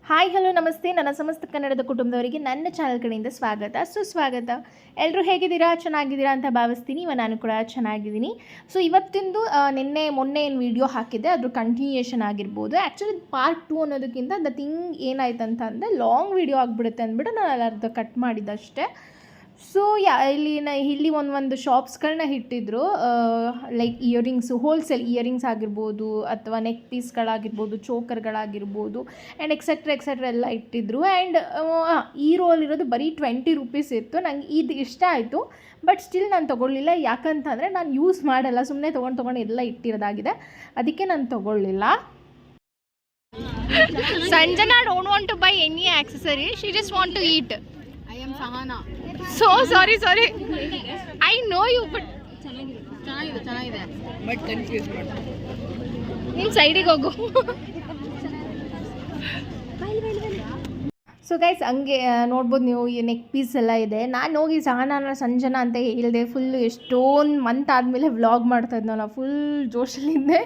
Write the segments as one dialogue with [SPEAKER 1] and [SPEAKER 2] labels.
[SPEAKER 1] Hi hello ನಮಸ್ತೆ. ನನ್ನ ಸಮಸ್ತ ಕನ್ನಡದ ಕುಟುಂಬದವರಿಗೆ ನನ್ನ ಚಾನಲ್ ಕಡೆಯಿಂದ ಸ್ವಾಗತ ಸುಸ್ವಾಗತ. ಎಲ್ಲರೂ ಹೇಗಿದ್ದೀರಾ? ಚೆನ್ನಾಗಿದ್ದೀರಾ ಅಂತ ಭಾವಿಸ್ತೀನಿ. ನಾನು ಕೂಡ ಚೆನ್ನಾಗಿದ್ದೀನಿ. ಸೊ ಇವತ್ತಿಂದು ಮೊನ್ನೆ ಏನು ವಿಡಿಯೋ ಹಾಕಿದ್ದೆ ಅದ್ರ ಕಂಟಿನ್ಯೂಯೇಷನ್ ಆಗಿರ್ಬೋದು. ಆ್ಯಕ್ಚುಲಿ ಪಾರ್ಟ್ 2 ಅನ್ನೋದಕ್ಕಿಂತ ದ ಥಿಂಗ್ ಏನಾಯ್ತು ಅಂತಂದರೆ ಲಾಂಗ್ ವಿಡಿಯೋ ಆಗಿಬಿಡುತ್ತೆ ಅಂದ್ಬಿಟ್ಟು ನಾನು ಅರ್ಧ ಕಟ್ ಮಾಡಿದ್ದಷ್ಟೇ. ಸೊ ಇಲ್ಲಿ ಒಂದು ಶಾಪ್ಸ್ಗಳನ್ನ ಇಟ್ಟಿದ್ರು, ಲೈಕ್ ಇಯರಿಂಗ್ಸು, ಹೋಲ್ಸೇಲ್ ಇಯರಿಂಗ್ಸ್ ಆಗಿರ್ಬೋದು ಅಥವಾ ನೆಕ್ ಪೀಸ್ಗಳಾಗಿರ್ಬೋದು, ಚೋಕರ್ಗಳಾಗಿರ್ಬೋದು ಆ್ಯಂಡ್ ಎಕ್ಸೆಟ್ರಾ ಎಲ್ಲ ಇಟ್ಟಿದ್ರು. ಆ್ಯಂಡ್ ಈ ರೋಲ್ ಇರೋದು ಬರೀ 20 ರೂಪೀಸ್ ಇತ್ತು. ನಂಗೆ ಇದು ಇಷ್ಟ ಆಯಿತು, ಬಟ್ ಸ್ಟಿಲ್ ನಾನು ತೊಗೊಳ್ಳಿಲ್ಲ. ಯಾಕಂತಂದರೆ ನಾನು ಯೂಸ್ ಮಾಡಲ್ಲ, ಸುಮ್ಮನೆ ತೊಗೊಂಡು ಎಲ್ಲ ಇಟ್ಟಿರೋದಾಗಿದೆ, ಅದಕ್ಕೆ ನಾನು ತೊಗೊಳ್ಳಿಲ್ಲ.
[SPEAKER 2] Sanjana don't want to buy any accessory. She just want to eat.
[SPEAKER 3] I am Sahana.
[SPEAKER 2] So sorry. I know you, but
[SPEAKER 3] ಚೆನ್ನಾಗಿದೆ ಬಟ್ ಕನ್ಫ್ಯೂಸ್ ಮಾಡು.
[SPEAKER 2] ನೀನು ಸೈಡಿಗೆ ಹೋಗು.
[SPEAKER 1] ಸೊ ಗೈಸ್, ಹಂಗೆ ನೋಡ್ಬೋದು ನೀವು, ಈ ನೆಕ್ ಪೀಸ್ ಎಲ್ಲ ಇದೆ. ನಾನು ಹೋಗಿ ಸಂಜನಾ ಅಂತ ಹೇಳಿದೆ. ಫುಲ್ಲು ಎಷ್ಟೊಂದು ಮಂತ್ ಆದಮೇಲೆ ವ್ಲಾಗ್ ಮಾಡ್ತಾಯಿದ್ನಲ್ಲ, ಫುಲ್ ಜೋಶಲ್ಲಿದ್ದೆ.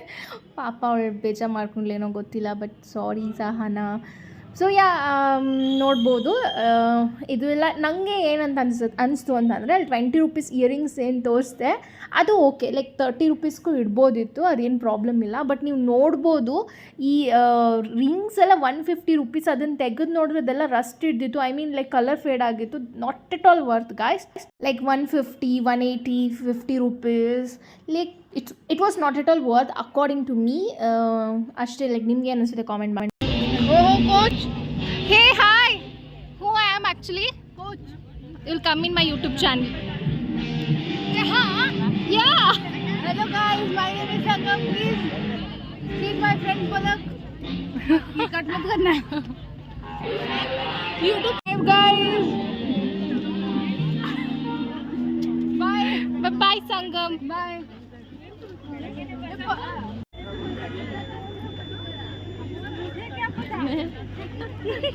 [SPEAKER 1] ಪಾಪ ಅವಳು ಬೇಜಾರು ಮಾಡ್ಕೊಂಡ್ಲೇನೋ ಗೊತ್ತಿಲ್ಲ, ಬಟ್ ಸಾರಿ ಸಹನಾ. ಸೊ ನೋಡ್ಬೋದು. ಇದು ಎಲ್ಲ ನನಗೆ ಏನಂತ ಅನಿಸ್ತು ಅಂತಂದರೆ, ಅಲ್ಲಿ 20 ರೂಪೀಸ್ ಇಯರಿಂಗ್ಸ್ ಏನು ತೋರಿಸ್ದೆ ಅದು ಓಕೆ, ಲೈಕ್ 30 ರೂಪೀಸ್ಗೂ ಇಡ್ಬೋದಿತ್ತು, ಅದೇನು ಪ್ರಾಬ್ಲಮ್ ಇಲ್ಲ. ಬಟ್ ನೀವು ನೋಡ್ಬೋದು ಈ ರಿಂಗ್ಸ್ ಎಲ್ಲ 150 ರೂಪೀಸ್. ಅದನ್ನು ತೆಗೆದು ನೋಡಿದ್ರೆ ಅದೆಲ್ಲ ರಸ್ಟ್ ಹಿಡ್ದಿತ್ತು. I mean like colour fade ಆಗಿತ್ತು. Not at all worth guys. Like 150, 180, 50 rupees, like it was not at all worth according to me. ಅಷ್ಟೇ. ಲೈಕ್ ನಿಮ್ಗೆ ಅನಿಸುತ್ತೆ ಕಾಮೆಂಟ್ ಮಾಡಿ.
[SPEAKER 2] Oh, coach. Hey, hi. Who I am actually? Coach. You will come in my YouTube channel. Yeah.
[SPEAKER 3] Hello guys, my name is Sangam. Please meet my friend Palak. ये cut मत करना. YouTube live guys. Bye.
[SPEAKER 2] Bye, Sangam.
[SPEAKER 3] Bye.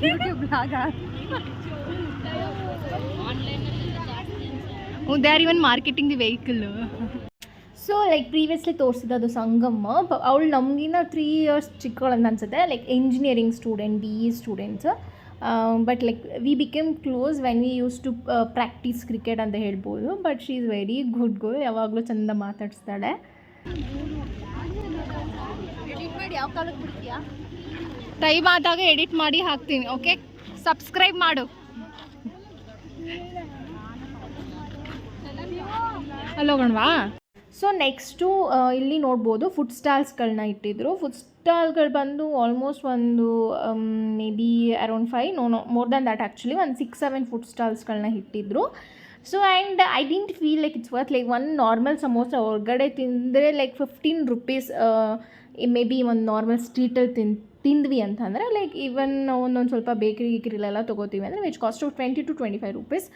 [SPEAKER 3] YouTube blogger.
[SPEAKER 2] Oh, they are even marketing the vehicle.
[SPEAKER 1] So like previously ತೋರಿಸಿದ್ದು ಸಂಗಮ್ಮ. ಅವಳು ನಮಗಿನ್ನ 3 years ಚಿಕ್ಕವಳಂತ ಅನ್ಸುತ್ತೆ. Like engineering student, BE students. But like we became close when we use to practise cricket ಅಂತ ಹೇಳ್ಬೋದು. But she is very good girl. ಯಾವಾಗಲೂ ಚೆಂದ ಮಾತಾಡಿಸ್ತಾಳೆ.
[SPEAKER 3] ಯಾವ ಕಾಲಕ್ಕೆ ಬಿಡ್ತೀಯಾ?
[SPEAKER 2] ಟೈಮ್ ಆದಾಗ ಎಡಿಟ್ ಮಾಡಿ ಹಾಕ್ತೀನಿ. ಓಕೆ, ಸಬ್ಸ್ಕ್ರೈಬ್ ಮಾಡು. ಅಲ್ಲೋಗಣವಾ.
[SPEAKER 1] ಸೊ ನೆಕ್ಸ್ಟು ಇಲ್ಲಿ ನೋಡ್ಬೋದು ಫುಡ್ ಸ್ಟಾಲ್ಸ್ಗಳನ್ನ ಇಟ್ಟಿದ್ರು. ಫುಡ್ ಸ್ಟಾಲ್ಗಳು ಬಂದು ಆಲ್ಮೋಸ್ಟ್ ಒಂದು maybe around 5 more than that actually ಒಂದು 6-7 ಫುಡ್ ಸ್ಟಾಲ್ಸ್ಗಳನ್ನ ಇಟ್ಟಿದ್ರು. So and I didn't feel like it's worth. Like ಒಂದು ನಾರ್ಮಲ್ ಸಮೋಸ ಹೊರಗಡೆ ತಿಂದರೆ ಲೈಕ್ 15 ರೂಪೀಸ್, ಮೇ ಬಿ ಒಂದು ನಾರ್ಮಲ್ ಸ್ಟ್ರೀಟಲ್ಲಿ ತಿಂದ್ವಿ ಅಂತಂದರೆ, ಲೈಕ್ ಈವನ್ ಒಂದೊಂದು ಸ್ವಲ್ಪ ಬೇಕ್ರಿಲೆಲ್ಲ ತೊಗೋತೀವಿ ಅಂದರೆ which cost 20 to 25 rupees.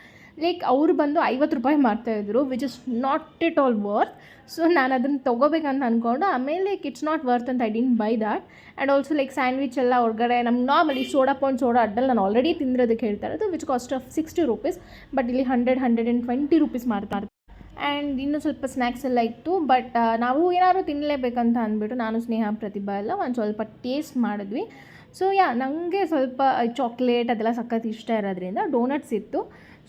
[SPEAKER 1] Like ಅವರು ಬಂದು 50 ರೂಪಾಯಿ ಮಾರ್ತಾಯಿದ್ರು, which is not at all worth. So ನಾನು ಅದನ್ನು ತೊಗೋಬೇಕಂತ ಅಂದ್ಕೊಂಡು ಆಮೇಲೆ ಲೈಕ್ ಇಟ್ಸ್ ನಾಟ್ ವರ್ತ್ ಅಂತ I didn't by that. And also like sandwich ಎಲ್ಲ ಹೊರಗಡೆ ನಮ್ಗೆ ನಾರ್ಮಲಿ ಸೋಡಾ ಅಡ್ಡಲ್ಲಿ ನಾನು ಆಲ್ರೆಡಿ ತಿಂದಿರೋದಕ್ಕೆ ಹೇಳ್ತಾ ಇರೋದು, which cost of 60 rupees. But ಇಲ್ಲಿ 120 ರೂಪೀಸ್ ಮಾರ್ತಾರೆ. ಆ್ಯಂಡ್ ಇನ್ನೂ ಸ್ವಲ್ಪ ಸ್ನ್ಯಾಕ್ಸ್ ಎಲ್ಲ ಇತ್ತು. ಬಟ್ ನಾವು ಏನಾದ್ರು ತಿನ್ನಲೇಬೇಕಂತ ಅಂದ್ಬಿಟ್ಟು ನಾನು, ಸ್ನೇಹ, ಪ್ರತಿಭಾ ಎಲ್ಲ ಒಂದು ಸ್ವಲ್ಪ ಟೇಸ್ಟ್ ಮಾಡಿದ್ವಿ. ಸೊ ನನಗೆ ಸ್ವಲ್ಪ ಚಾಕ್ಲೇಟ್ ಅದೆಲ್ಲ ಸಖತ್ ಇಷ್ಟ ಇರೋದ್ರಿಂದ ಡೋನಟ್ಸ್ ಇತ್ತು.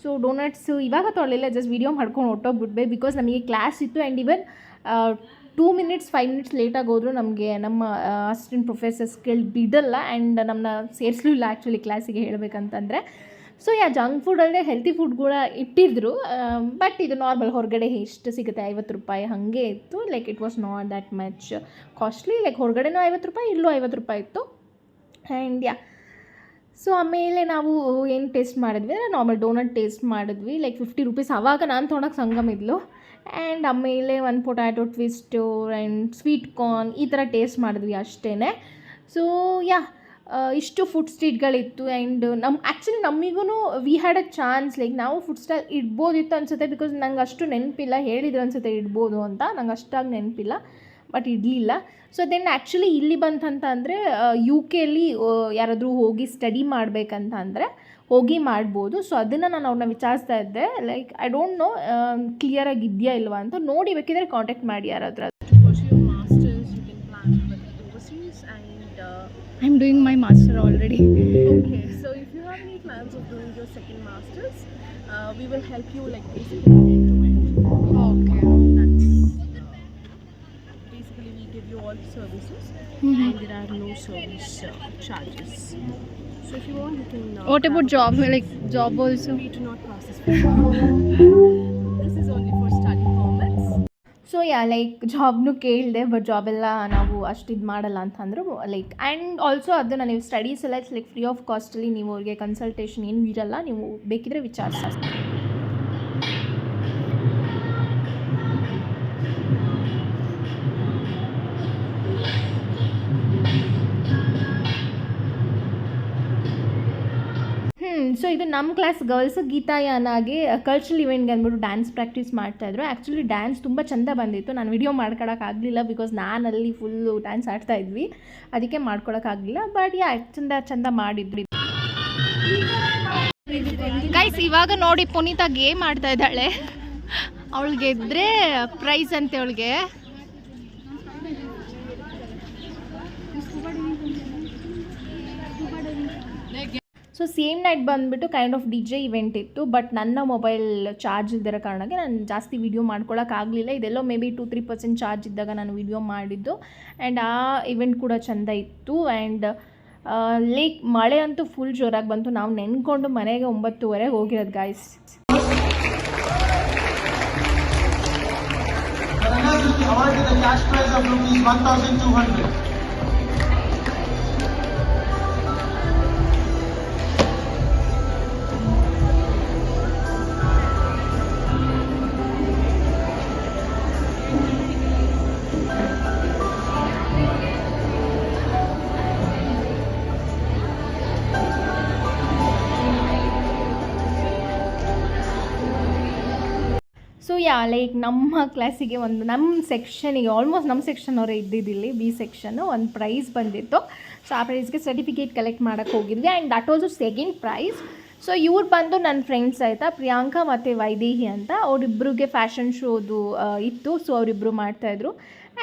[SPEAKER 1] ಸೊ ಡೋನಟ್ಸು ಇವಾಗ ತೊಗೊಳ್ಳಿಲ್ಲ, ಜಸ್ಟ್ ವೀಡಿಯೋ ಮಾಡ್ಕೊಂಡು ಹೊಟ್ಟೋಗ್ಬಿಟ್ಬೆ. ಬಿಕಾಸ್ ನಮಗೆ ಕ್ಲಾಸ್ ಇತ್ತು. ಆ್ಯಂಡ್ ಈವನ್ 2 minutes 5 minutes ಲೇಟಾಗಿ ಹೋದರೂ ನಮಗೆ ನಮ್ಮ ಅಸಿಸ್ಟೆಂಟ್ ಪ್ರೊಫೆಸರ್ಸ್ ಬಿಡಲ್ಲ. ಆ್ಯಂಡ್ ನಮ್ಮನ್ನ ಸೇರಿಸಲಿಲ್ಲ ಆ್ಯಕ್ಚುಲಿ ಕ್ಲಾಸಿಗೆ ಹೇಳಬೇಕಂತಂದರೆ. ಸೊ ಜಂಕ್ ಫುಡ್ ಅಲ್ಲದೆ ಹೆಲ್ತಿ ಫುಡ್ ಕೂಡ ಇಟ್ಟಿದ್ರು. ಬಟ್ ಇದು ನಾರ್ಮಲ್ ಹೊರಗಡೆ ಎಷ್ಟು ಸಿಗುತ್ತೆ, 50 ರೂಪಾಯಿ ಹಾಗೆ ಇತ್ತು. Like it was not that much costly. Like ಹೊರಗಡೆನೂ 50 ರೂಪಾಯಿ, ಇಲ್ಲೂ 50 ರೂಪಾಯಿ ಇತ್ತು. ಆ್ಯಂಡ್ ಸೊ ಆಮೇಲೆ ನಾವು ಏನು ಟೇಸ್ಟ್ ಮಾಡಿದ್ವಿ ಅಂದರೆ ನಾರ್ಮಲ್ ಡೋನಟ್ ಟೇಸ್ಟ್ ಮಾಡಿದ್ವಿ. Like 50 rupees. ಆವಾಗ ನಾನು ತೊಗೊಳಕ್ಕೆ ಸಂಗಮ್ ಇದ್ಲು. ಆ್ಯಂಡ್ ಆಮೇಲೆ ಒಂದು potato twist and sweet corn ಈ ಥರ ಟೇಸ್ಟ್ ಮಾಡಿದ್ವಿ ಅಷ್ಟೇ. ಸೊ ಇಷ್ಟು ಫುಡ್ ಸ್ಟ್ರೀಟ್ಗಳಿತ್ತು. ಆ್ಯಂಡ್ ಆ್ಯಕ್ಚುಲಿ ನಮಗೂ we had a chance, like ನಾವು ಫುಡ್ ಸ್ಟಾಲ್ ಇಡ್ಬೋದಿತ್ತು ಅನಿಸುತ್ತೆ. ಬಿಕಾಸ್ ನಂಗೆ ಅಷ್ಟು ನೆನಪಿಲ್ಲ, ಹೇಳಿದ್ರು ಅನಿಸುತ್ತೆ ಇಡ್ಬೋದು ಅಂತ, ನಂಗೆ ಅಷ್ಟಾಗಿ ನೆನಪಿಲ್ಲ, ಬಟ್ ಇಡಲಿಲ್ಲ. ಸೊ ದೆನ್ ಆ್ಯಕ್ಚುಲಿ ಇಲ್ಲಿ ಬಂತಂತ ಅಂದರೆ UK ಯಾರಾದರೂ ಹೋಗಿ ಸ್ಟಡಿ ಮಾಡಬೇಕಂತ ಅಂದರೆ ಹೋಗಿ ಮಾಡ್ಬೋದು. ಸೊ ಅದನ್ನು ನಾನು ಅವ್ರನ್ನ ವಿಚಾರಿಸ್ತಾ ಇದ್ದೆ. ಲೈಕ್ ಐ ಡೋಂಟ್ ನೋ ಕ್ಲಿಯರಾಗಿ ಇದೆಯಾ ಇಲ್ವಾ ಅಂತ. ನೋಡಿ ಬೇಕಿದ್ರೆ ಕಾಂಟ್ಯಾಕ್ಟ್ ಮಾಡಿ ಯಾರಾದರೂ.
[SPEAKER 2] I'm doing my master already.
[SPEAKER 3] second masters. We will help you like basically end to end.
[SPEAKER 2] Okay.
[SPEAKER 3] That's basically we give you all the services and there are no service charges. So if you want, you can.
[SPEAKER 2] What about job? Like job also?
[SPEAKER 3] We do not process for this is only for study permits.
[SPEAKER 1] So yeah like ಜಾಬ್ನು ಕೇಳಿದೆ, but ಜಾಬೆಲ್ಲ ನಾವು ಅಷ್ಟು ಇದು ಮಾಡಲ್ಲ ಅಂತಂದರು. Like and also ಅದನ್ನು ನೀವು studies ಎಲ್ಲ ಲೈಕ್ ಫ್ರೀ ಆಫ್ ಕಾಸ್ಟಲ್ಲಿ ನೀವು ಅವ್ರಿಗೆ ಕನ್ಸಲ್ಟೇಷನ್ ಏನು ಇರಲ್ಲ, ನೀವು ಬೇಕಿದ್ರೆ ವಿಚಾರಿಸಿ. ಸೊ ಇದು ನಮ್ಮ ಕ್ಲಾಸ್ ಗರ್ಲ್ಸ್ ಗೀತಾಯಾನಾಗೆ ಕಲ್ಚರಲ್ ಇವೆಂಟ್ಗೆ ಅಂದ್ಬಿಟ್ಟು ಡ್ಯಾನ್ಸ್ ಪ್ರಾಕ್ಟೀಸ್ ಮಾಡ್ತಾಯಿದ್ರು. ಆ್ಯಕ್ಚುಲಿ ಡ್ಯಾನ್ಸ್ ತುಂಬ ಚೆಂದ ಬಂದಿತ್ತು. ನಾನು ವಿಡಿಯೋ ಮಾಡ್ಕೊಳಕ್ಕಾಗಲಿಲ್ಲ ಬಿಕಾಸ್ ನಾನಲ್ಲಿ ಫುಲ್ಲು ಡ್ಯಾನ್ಸ್ ಆಡ್ತಾಯಿದ್ವಿ, ಅದಕ್ಕೆ ಮಾಡ್ಕೊಳಕ್ಕಾಗಲಿಲ್ಲ. ಬಟ್ ಯಾ ಚೆಂದ ಮಾಡಿದ್ವಿ.
[SPEAKER 2] ಗೈಸ್ ಇವಾಗ ನೋಡಿ ಪುನೀತಾ ಗೇಮ್ ಆಡ್ತಾ ಇದ್ದಾಳೆ. ಅವಳು ಗೆದ್ದರೆ ಪ್ರೈಸ್ ಅಂತೆ ಅವಳಿಗೆ.
[SPEAKER 1] ಸೊ ಸೇಮ್ ನೈಟ್ ಬಂದುಬಿಟ್ಟು ಕೈಂಡ್ ಆಫ್ DJ ಇವೆಂಟ್ ಇತ್ತು. ಬಟ್ ನನ್ನ ಮೊಬೈಲ್ ಚಾರ್ಜ್ ಇಲ್ದಿರೋ ಕಾರಣಕ್ಕೆ ನಾನು ಜಾಸ್ತಿ ವೀಡಿಯೋ ಮಾಡ್ಕೊಳಕ್ಕಾಗಲಿಲ್ಲ. ಇದೆಲ್ಲೋ ಮೇ ಬಿ 2-3% ಚಾರ್ಜ್ ಇದ್ದಾಗ ನಾನು ವೀಡಿಯೋ ಮಾಡಿದ್ದು. ಆ್ಯಂಡ್ ಆ ಇವೆಂಟ್ ಕೂಡ ಚೆಂದ ಇತ್ತು. ಆ್ಯಂಡ್ ಲೈಕ್ ಮಳೆ ಅಂತೂ ಫುಲ್ ಜೋರಾಗಿ ಬಂತು. ನಾವು ನೆನ್ಕೊಂಡು ಮನೆಗೆ 9:30 ಹೋಗಿರೋದು ಗಾಯ್ಸ್. ಸೊ ಯಾ ಲೈಕ್ ನಮ್ಮ ಕ್ಲಾಸಿಗೆ ನಮ್ಮ ಸೆಕ್ಷನಿಗೆ ಆಲ್ಮೋಸ್ಟ್ ನಮ್ಮ ಸೆಕ್ಷನ್ ಅವರೇ ಇದ್ದಿದ್ದಿಲ್ಲಿ B ಸೆಕ್ಷನ್ನು ಒಂದು ಪ್ರೈಸ್ ಬಂದಿತ್ತು. ಸೊ ಆ ಪ್ರೈಸ್ಗೆ ಸರ್ಟಿಫಿಕೇಟ್ ಕಲೆಕ್ಟ್ ಮಾಡೋಕ್ಕೆ ಹೋಗಿದ್ವಿ. And that also second prize. So ಇವ್ರು ಬಂದು ನನ್ನ ಫ್ರೆಂಡ್ಸ್ ಆಯಿತಾ, ಪ್ರಿಯಾಂಕಾ ಮತ್ತು ವೈದೇಹಿ ಅಂತ. ಅವರಿಬ್ಬರಿಗೆ ಫ್ಯಾಷನ್ ಶೋದು ಇತ್ತು. ಸೊ ಅವರಿಬ್ಬರು ಮಾಡ್ತಾಯಿದ್ರು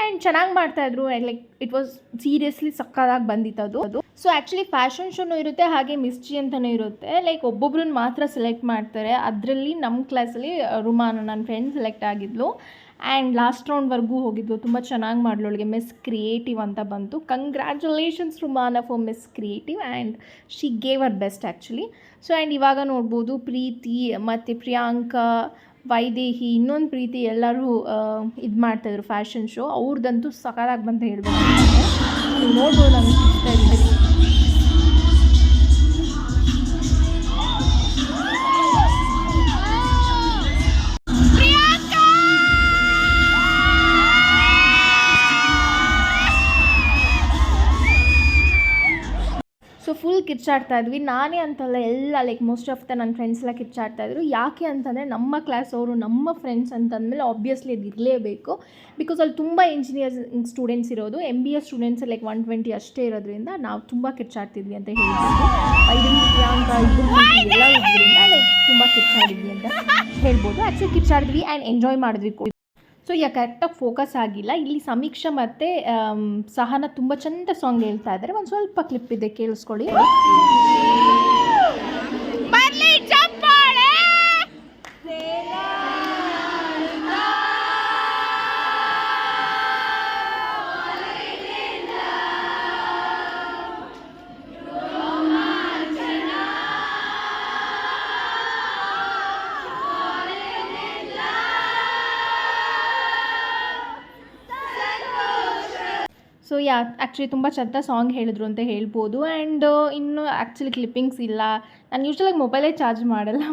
[SPEAKER 1] ಆ್ಯಂಡ್ ಚೆನ್ನಾಗಿ ಮಾಡ್ತಾಯಿದ್ರು. And like it was seriously ಸಕ್ಕದಾಗಿ ಬಂದಿತ್ತು ಅದು. ಸೊ ಆ್ಯಕ್ಚುಲಿ ಫ್ಯಾಷನ್ ಶೋನೂ ಇರುತ್ತೆ, ಹಾಗೆ ಮಿಸ್ಚಿ ಅಂತಲೂ ಇರುತ್ತೆ. ಲೈಕ್ ಒಬ್ಬೊಬ್ರನ್ನ ಮಾತ್ರ ಸೆಲೆಕ್ಟ್ ಮಾಡ್ತಾರೆ. ಅದರಲ್ಲಿ ನಮ್ಮ ಕ್ಲಾಸಲ್ಲಿ ರುಮಾನ ನನ್ನ ಫ್ರೆಂಡ್ ಸೆಲೆಕ್ಟ್ ಆಗಿದ್ಲು. ಆ್ಯಂಡ್ ಲಾಸ್ಟ್ ರೌಂಡ್ವರೆಗೂ ಹೋಗಿದ್ಲು. ತುಂಬ ಚೆನ್ನಾಗಿ ಮಾಡ್ಲು. ಅವಳಿಗೆ ಮಿಸ್ ಕ್ರಿಯೇಟಿವ್ ಅಂತ ಬಂತು. Congratulations Rumana for Miss Creative. And she gave our best actually. So and ಇವಾಗ ನೋಡ್ಬೋದು ಪ್ರೀತಿ ಮತ್ತು ಪ್ರಿಯಾಂಕಾ, ವೈದೇಹಿ, ಇನ್ನೊಂದು ಪ್ರೀತಿ ಎಲ್ಲರೂ ಇದು ಮಾಡ್ತಾಯಿದ್ರು ಫ್ಯಾಷನ್ ಶೋ. ಅವ್ರದ್ದಂತೂ ಸಕಾಲಾಗಿ ಬಂತ ಹೇಳ್ಬೇಕು. ನೀವು ನೋಡ್ಬೋದು ನಮಗೆ ಸಿಗ್ತಾ ಇದ್ದೀವಿ. ಸೊ ಫುಲ್ ಕಿರ್ಚಾಡ್ತಾ ಇದ್ವಿ. ನಾನೇ ಅಂತಲ್ಲ, ಎಲ್ಲ ಲೈಕ್ ಮೋಸ್ಟ್ ಆಫ್ ನನ್ನ ಫ್ರೆಂಡ್ಸ್ ಎಲ್ಲ ಕಿರ್ಚಾಡ್ತಾಯಿದ್ರು. ಯಾಕೆ ಅಂತಂದರೆ ನಮ್ಮ ಕ್ಲಾಸ್ ಅವರು ನಮ್ಮ ಫ್ರೆಂಡ್ಸ್ ಅಂತಂದಮೇಲೆ ಆಬ್ವಿಯಸ್ಲಿ ಅದು ಇರಲೇಬೇಕು. ಬಿಕಾಸ್ ಅಲ್ಲಿ ತುಂಬ ಇಂಜಿನಿಯರಿಂಗ್ ಸ್ಟೂಡೆಂಟ್ಸ್ ಇರೋದು. MBA ಸ್ಟೂಡೆಂಟ್ಸ್ ಲೈಕ್ 120 ಅಷ್ಟೇ ಇರೋದ್ರಿಂದ ನಾವು ತುಂಬ ಕಿರ್ಚಾಡ್ತಿದ್ವಿ ಅಂತ ಹೇಳ್ಬೋದು. ಐದರಿಂದ ಪ್ರಿಯಾಂಕಾ ಎಲ್ಲ ಇದ್ರಿಂದ ಲೈಕ್ ತುಂಬ ಕಿರ್ಚಾಡಿದ್ವಿ ಅಂತ ಹೇಳ್ಬೋದು. ಆ್ಯಕ್ಚುಲಿ ಕಿರ್ಚಾಡಿದ್ವಿ ಆ್ಯಂಡ್ ಎಂಜಾಯ್ ಮಾಡಿದ್ವಿ. ಸೊ ಕರೆಕ್ಟಾಗಿ ಫೋಕಸ್ ಆಗಿಲ್ಲ. ಇಲ್ಲಿ ಸಮೀಕ್ಷಾ ಮತ್ತು ಸಹನ ತುಂಬ ಚೆಂದ ಸಾಂಗ್ ಹೇಳ್ತಾ ಇದ್ದಾರೆ. ಒಂದು ಸ್ವಲ್ಪ ಕ್ಲಿಪ್ ಇದೆ, ಕೇಳಿಸ್ಕೊಳ್ಳಿ. ಸೊ ಆ್ಯಕ್ಚುಲಿ ತುಂಬ ಚೆಂದ ಸಾಂಗ್ ಹೇಳಿದ್ರು ಅಂತ ಹೇಳ್ಬೋದು. ಆ್ಯಂಡ್ ಇನ್ನು ಆ್ಯಕ್ಚುಲಿ ಕ್ಲಿಪ್ಪಿಂಗ್ಸ್ ಇಲ್ಲ. ನಾನು ಯೂಶ್ವಲಾಗಿ ಮೊಬೈಲೇ ಚಾರ್ಜ್ ಮಾಡಲ್ಲ,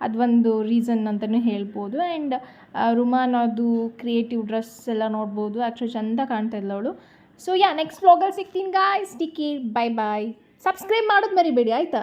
[SPEAKER 1] ಅದೊಂದು ರೀಸನ್ ಅಂತಲೂ ಹೇಳ್ಬೋದು. ಆ್ಯಂಡ್ ರುಮಾನದು ಕ್ರಿಯೇಟಿವ್ ಡ್ರೆಸ್ ಎಲ್ಲ ನೋಡ್ಬೋದು. ಆ್ಯಕ್ಚುಲಿ ಚೆಂದ ಕಾಣ್ತಾ ಇದ್ಲು ಅವಳು. ಸೊ ನೆಕ್ಸ್ಟ್ ವ್ಲಾಗಲ್ಲಿ ಸಿಗ್ತೀನಿ guys. Take care, bye bye. Subscribe ಮಾಡೋದು ಮರಿಬೇಡಿ ಆಯಿತಾ.